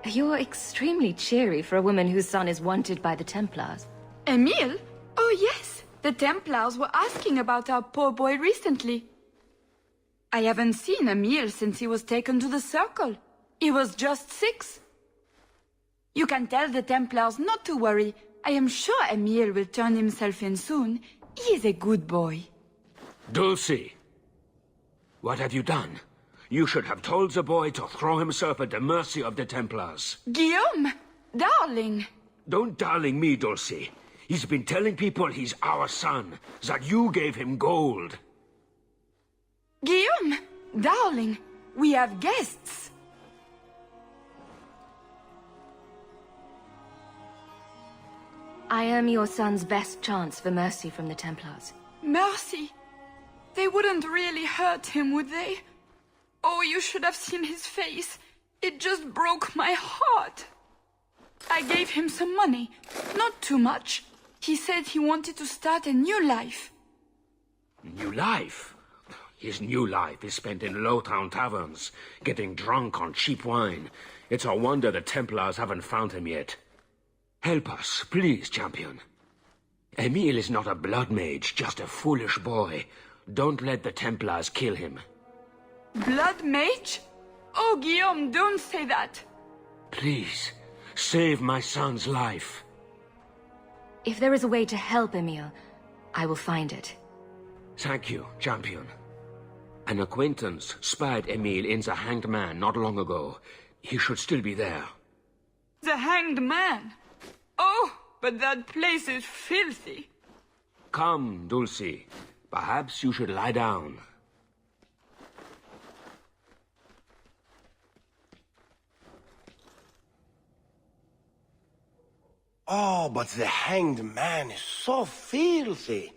You're extremely cheery for a woman whose son is wanted by the Templars. Emile? Oh yes, the Templars were asking about our poor boy recently. I haven't seen Emile since he was taken to the Circle. He was just 6. You can tell the Templars not to worry. I am sure Emile will turn himself in soon. He is a good boy. Dulcie, what have you done? You should have told the boy to throw himself at the mercy of the Templars. Guillaume, darling. Don't darling me, Dulcie. He's been telling people he's our son, that you gave him gold. Guillaume, darling, we have guests. I am your son's best chance for mercy from the Templars. Mercy? They wouldn't really hurt him, would they? Oh, you should have seen his face. It just broke my heart. I gave him some money. Not too much. He said he wanted to start a new life. New life? His new life is spent in low-town taverns, getting drunk on cheap wine. It's a wonder the Templars haven't found him yet. Help us, please, champion. Emile is not a blood mage, just a foolish boy. Don't let the Templars kill him. Blood mage? Oh, Guillaume, don't say that. Please, save my son's life. If there is a way to help Emile, I will find it. Thank you, champion. An acquaintance spied Emile in the Hanged Man not long ago. He should still be there. The Hanged Man? Oh, but that place is filthy. Come, Dulcie. Perhaps you should lie down. Oh, but the Hanged Man is so filthy.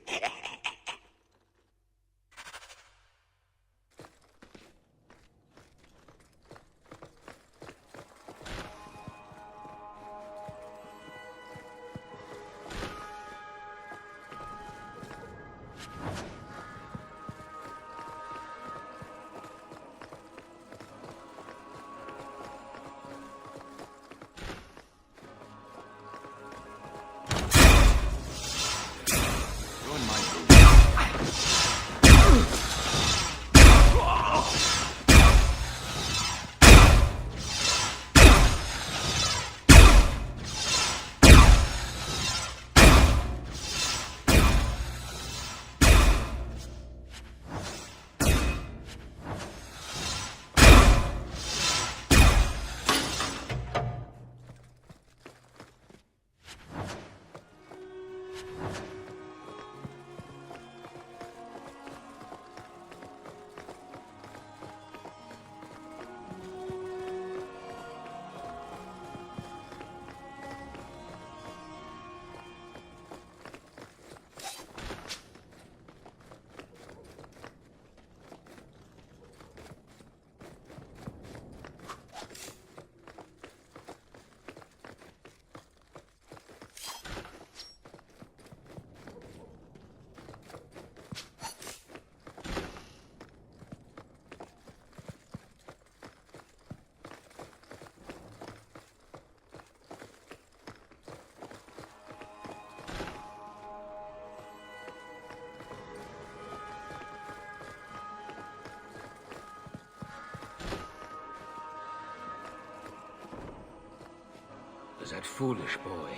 That foolish boy.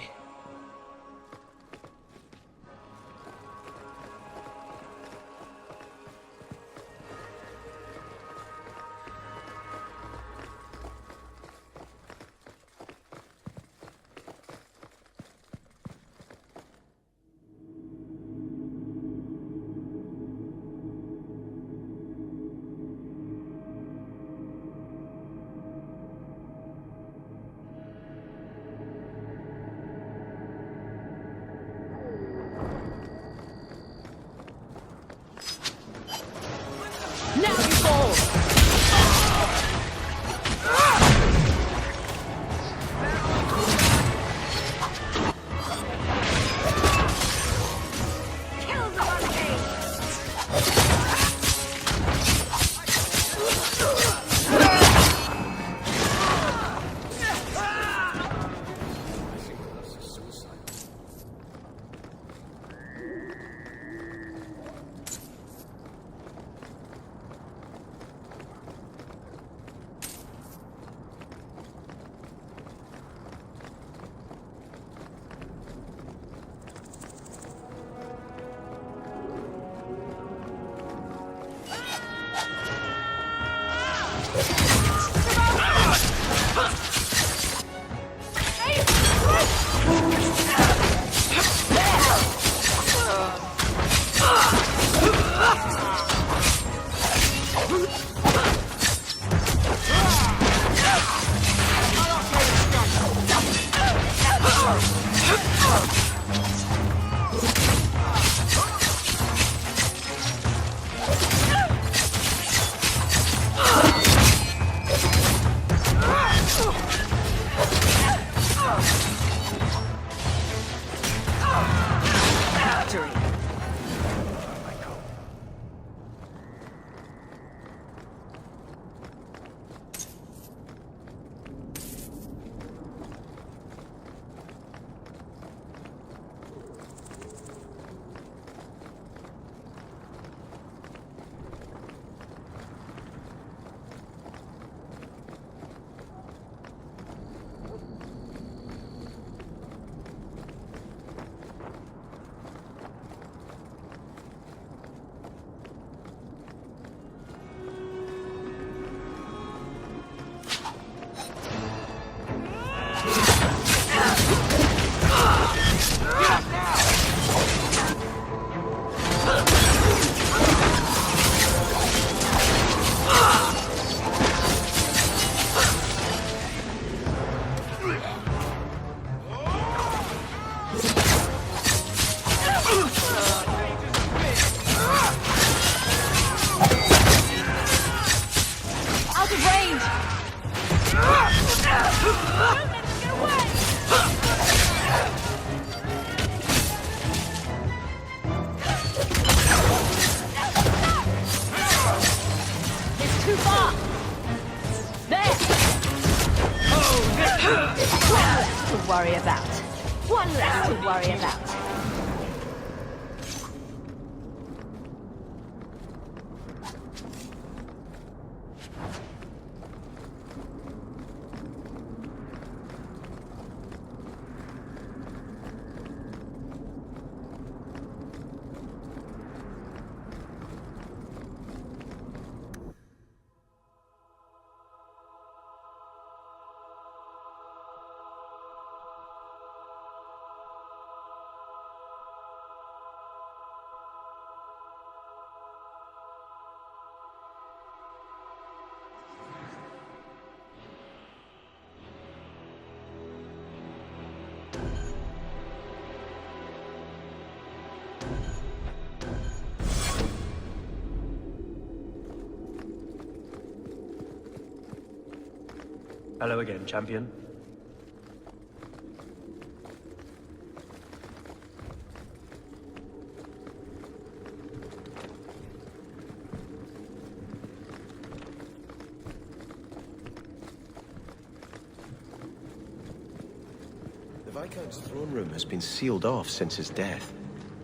One less to worry about. Hello again, champion. The Viscount's throne room has been sealed off since his death.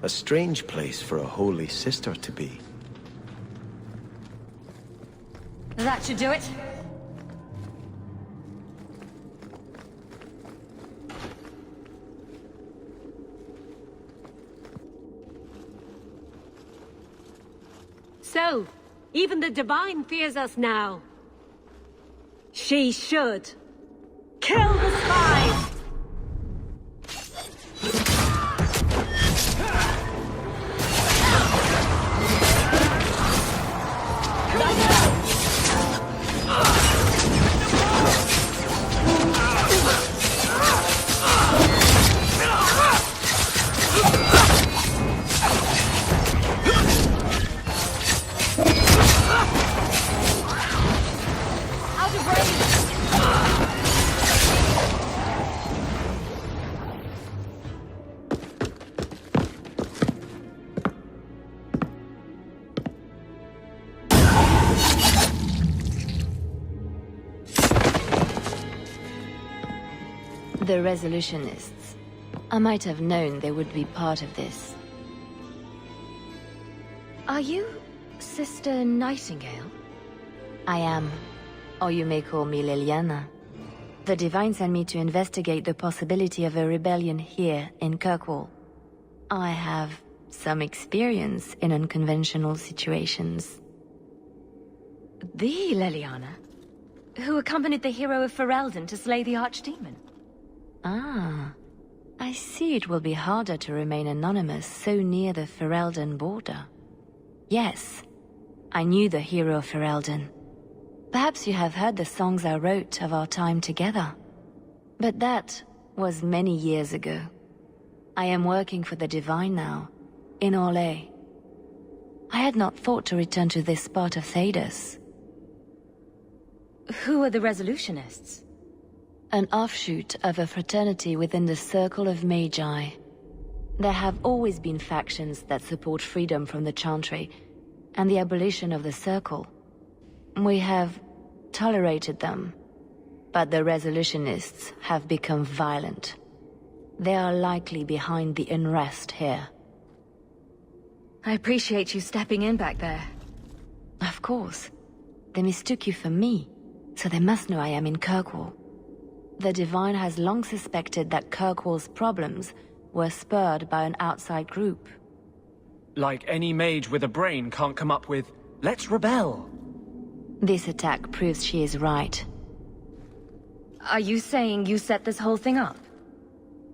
A strange place for a holy sister to be. That should do it. So, even the Divine fears us now. She should. Kill the spies! The Resolutionists. I might have known they would be part of this. Are you Sister Nightingale? I am. Or you may call me Liliana. The Divine sent me to investigate the possibility of a rebellion here in Kirkwall. I have some experience in unconventional situations. The Liliana, who accompanied the hero of Ferelden to slay the Archdemon. Ah, I see it will be harder to remain anonymous so near the Ferelden border. Yes, I knew the hero of Ferelden. Perhaps you have heard the songs I wrote of our time together. But that was many years ago. I am working for the Divine now, in Orlais. I had not thought to return to this part of Thedas. Who are the Resolutionists? An offshoot of a fraternity within the Circle of Magi. There have always been factions that support freedom from the Chantry and the abolition of the Circle. We have tolerated them, but the Resolutionists have become violent. They are likely behind the unrest here. I appreciate you stepping in back there. Of course. They mistook you for me, so they must know I am in Kirkwall. The Divine has long suspected that Kirkwall's problems were spurred by an outside group. Like any mage with a brain can't come up with, let's rebel. This attack proves she is right. Are you saying you set this whole thing up?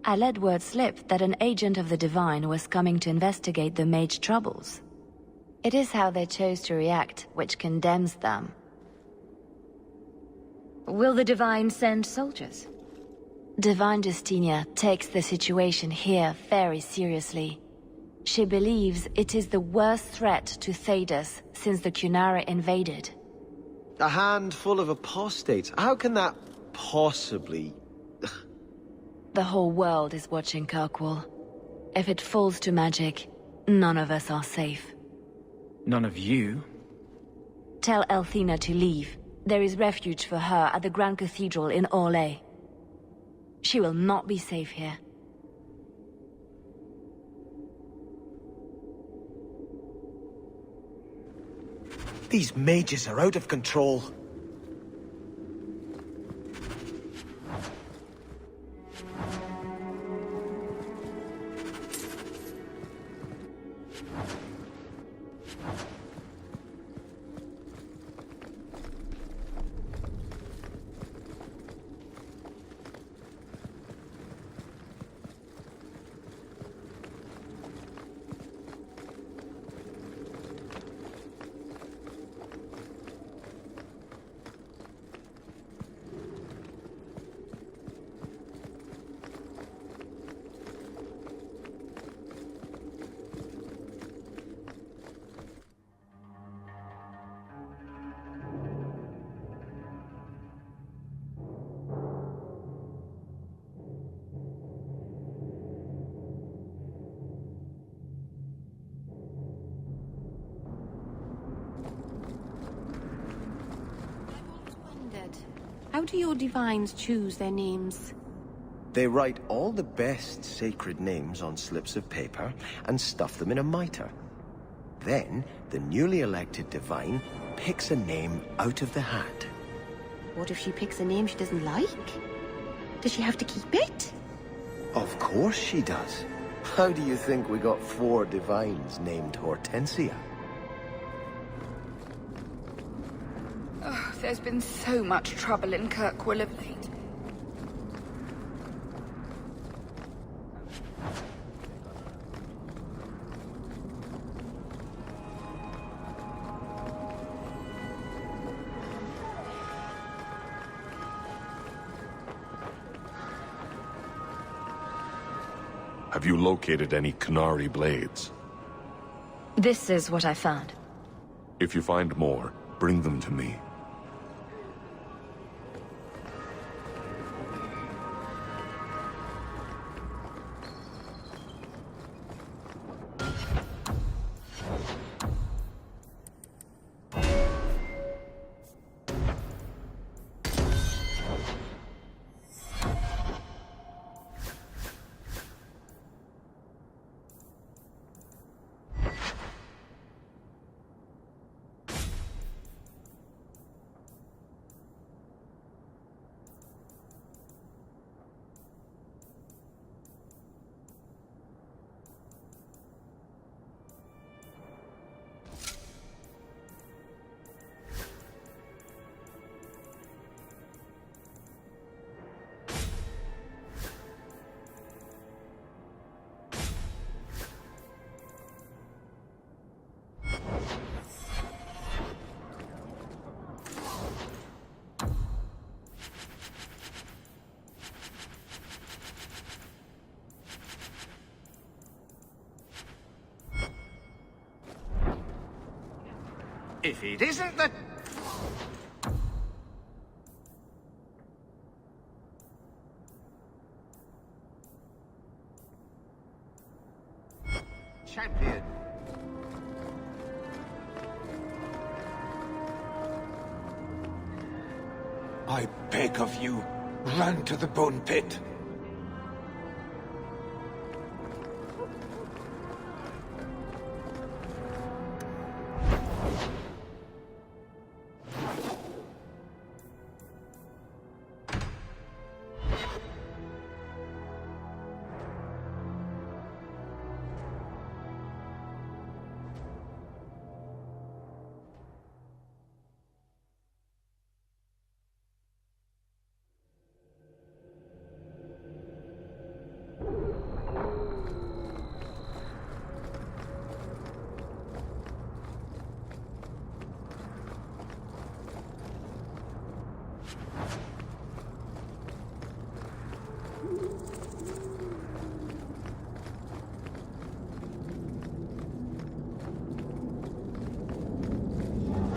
I let word slip that an agent of the Divine was coming to investigate the mage troubles. It is how they chose to react which condemns them. Will the Divine send soldiers? Divine Justinia takes the situation here very seriously. She believes it is the worst threat to Thedas since the Cunara invaded. A handful of apostates. How can that possibly... The whole world is watching Kirkwall. If it falls to magic, none of us are safe. None of you? Tell Elthina to leave. There is refuge for her at the Grand Cathedral in Orlais. She will not be safe here. These mages are out of control. How do your divines choose their names? They write all the best sacred names on slips of paper and stuff them in a mitre. Then, the newly elected divine picks a name out of the hat. What if she picks a name she doesn't like? Does she have to keep it? Of course she does. How do you think we got 4 divines named Hortensia? There's been so much trouble in Kirkwall of late. Have you located any Canary blades? This is what I found. If you find more, bring them to me. If it isn't the... champion. I beg of you, run to the bone pit.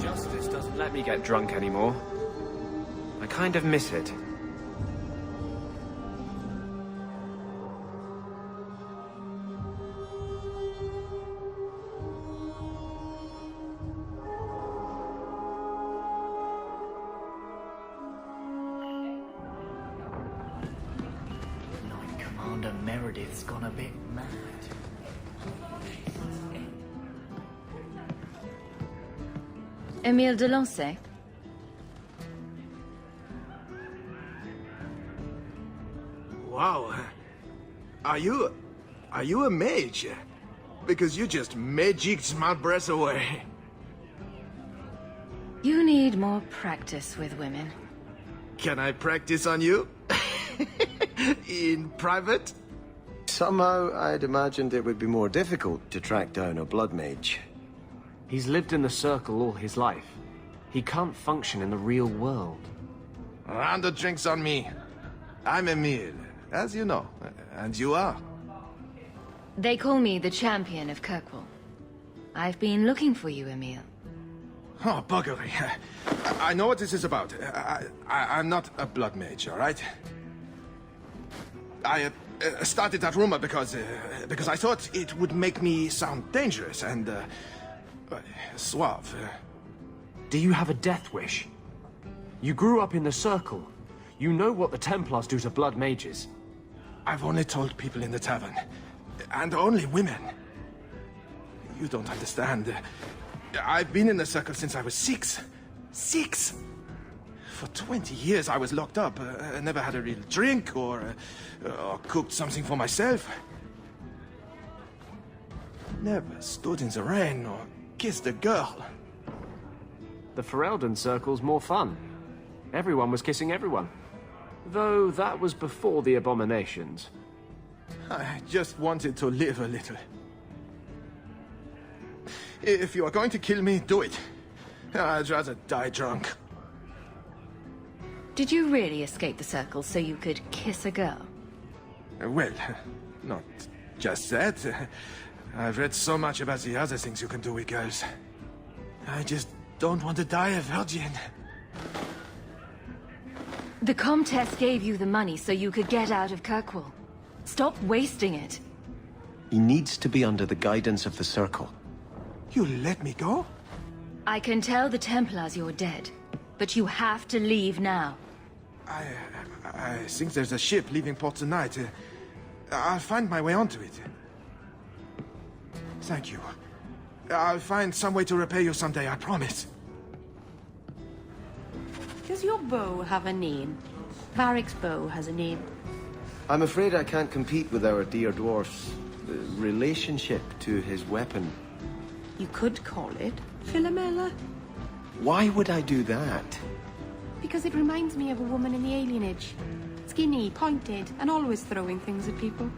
Justice doesn't let me get drunk anymore. I kind of miss it. Commander Meredith's gone a bit mad. Emile Delancey? Wow. Are you a mage? Because you just magicked my breath away. You need more practice with women. Can I practice on you? In private? Somehow, I'd imagined it would be more difficult to track down a blood mage. He's lived in the circle all his life. He can't function in the real world. Round of drinks on me. I'm Emile, as you know. And you are? They call me the champion of Kirkwall. I've been looking for you, Emile. Oh, buggery. I know what this is about. I'm not a blood mage, all right? I started that rumor because I thought it would make me sound dangerous and suave. Do you have a death wish? You grew up in the circle. You know what the Templars do to blood mages. I've only told people in the tavern. And only women. You don't understand. I've been in the circle since I was 6. 6! For 20 years I was locked up. I never had a real drink or cooked something for myself. Never stood in the rain or kissed a girl. The Ferelden circle's more fun. Everyone was kissing everyone. Though that was before the abominations. I just wanted to live a little. If you are going to kill me, do it. I'd rather die drunk. Did you really escape the circle so you could kiss a girl? Well, not just that. I've read so much about the other things you can do with girls. I just don't want to die a virgin. The Comtesse gave you the money so you could get out of Kirkwall. Stop wasting it. He needs to be under the guidance of the Circle. You let me go? I can tell the Templars you're dead, but you have to leave now. I think there's a ship leaving port tonight. I'll find my way onto it. Thank you. I'll find some way to repay you someday, I promise. Does your bow have a name? Varric's bow has a name. I'm afraid I can't compete with our dear dwarf's relationship to his weapon. You could call it Philomela. Why would I do that? Because it reminds me of a woman in the alienage. Skinny, pointed, and always throwing things at people.